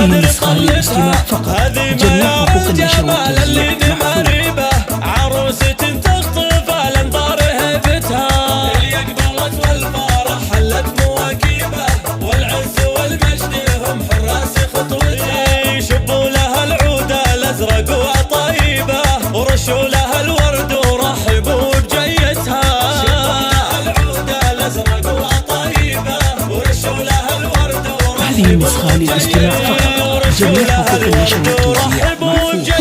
النسخة للاستماع فقط. جميع حقوق النشر والتوزيع محفوظة. عروسة تخطف الانظار هيبتها، اللي قبلت والفرح حلت مواكبه، والعز والمجد هم حراس خطوتها. شبوا لها العود الازرق وطيبه، ورشوا لها الورد ورحبوا بجيتها. شبوا لها العود الازرق وطيبه، ورشوا لها الورد ورحبوا. هذه النسخة للاستماع فقط. جميع حقوق النشر والتوزيع محفوظة.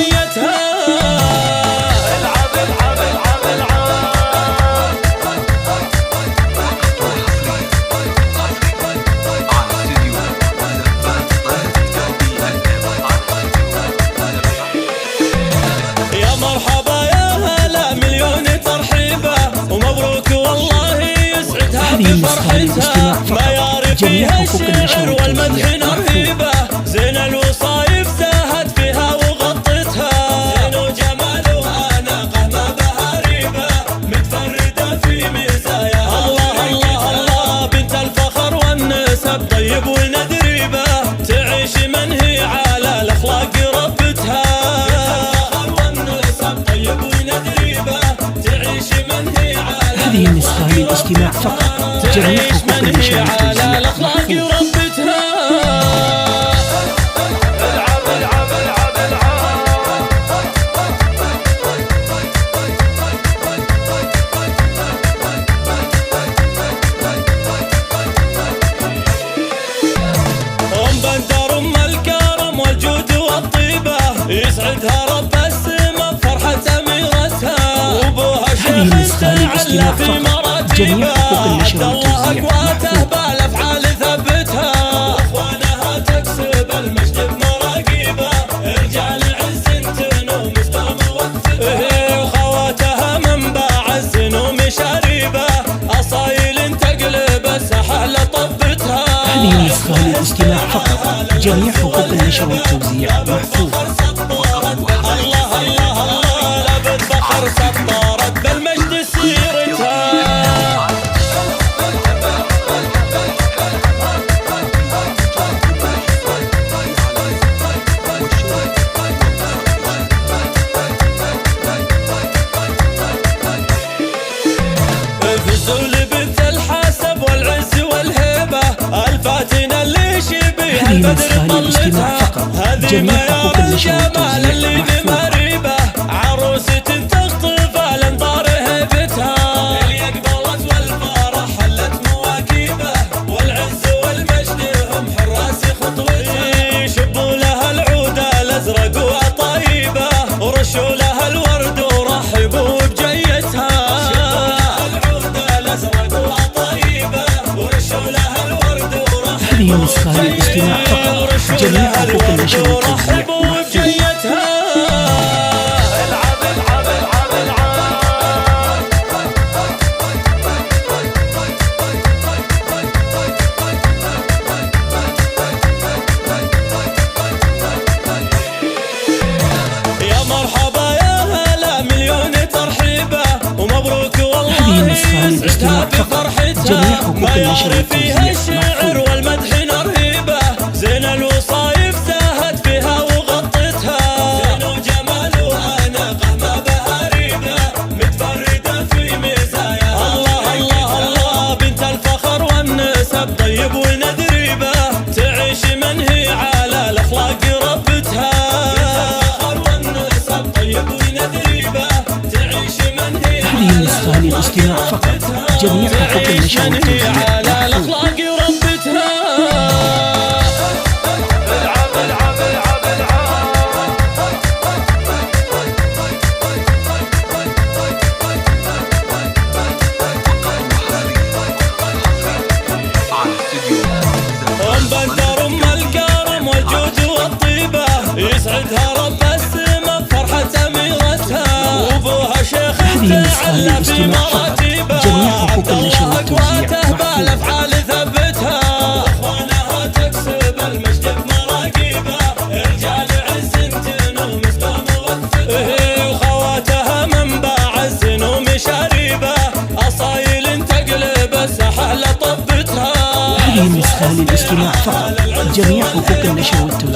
هذه النسخة للاستماع فقط. جميع حقوق النشر والتوزيع محفوظة. زين الوصايف زاهت فيها وغطتها، زين وجمالها ناقة ما بها ريبة، متفردة في مزاياها. الله الله الله بنت الفخر والنسب طيب وندريبة، تعيش من هي على الأخلاق ربتها. بنت الفخر والنسب طيب وندريبة، تعيش من هي على. هذه النسخة للاستماع فقط. جميع حقوق النشر والتوزيع محفوظة. يسعدها رب السما بفرحة أميرتها، وابوها شيخ تعلى في مراتبها. الله أقواته بالأفعال ثبتها، واخوانها تكسب المجد بمراقبها. رجال عز تنوم مستوى وقفتها، وخواتها منبع الزنوم شريبة، أصايل تقلب الساحة لطبتها. هذه النسخة للاستماع فقط. جميع حقوق النشر والتوزيع محفوظة. الله الله الله لابد فخر سطارت بالمجد سيرتها. فزوا لبنت الحسب والعز والهيبة، الفاتنة اللي شبيها البدر طلتها. هذه ما يرى الجمال اللي بمريبة، عروسة تخطف الانظار هيبتها، اللي قبلت والفرح حلت مواكبه، والعز والمجد هم حراس خطوتها. شبوا لها العود الازرق وطيبه، ورشوا لها الورد ورحبوا بجيتها. شبوا لها العود الازرق وطيبه، ورشوا لها الورد ورحبوا. هذه النسخة للاستماع فقط. جميع حقوق النشر والتوزيع محفوظة. يا مرحبا يا هلا مليون ترحيبه، ومبروك والله. هذه النسخة للاستماع فقط. جميع حقوق النشر والتوزيع الشعر والمدح نرهيبه، زين الوصايف زاهت فيها وغطتها، زين وجمالها ناقة ما بها ريبه، متفردة في مزاياها. الله الله الله بنت الفخر والنسب طيب وندريبه، تعيش من هي على الأخلاق ربتها. بنت الفخر والنسب طيب وندريبه، تعيش من هي. هذه النسخة للاستماع فقط. جميع حقوق النشر والتوزيع محفوظة. بندر ام الكرم والجود والطيبه، يسعدها رب السما بفرحة أميرتها، وابوها شيخ تعلى في مراتبها. جميع حقوق النشر والتوزيع بالافعال ثبتها، واخوانها تكسب المجد بمراقبها. رجال عز تنوم مستوى وقفتها، وخواتها منبع الزنوم شريبه، اصايل تقلب الساحه لطبتها. هذه النسخة للاستماع فقط. جميع حقوق النشر والتوزيع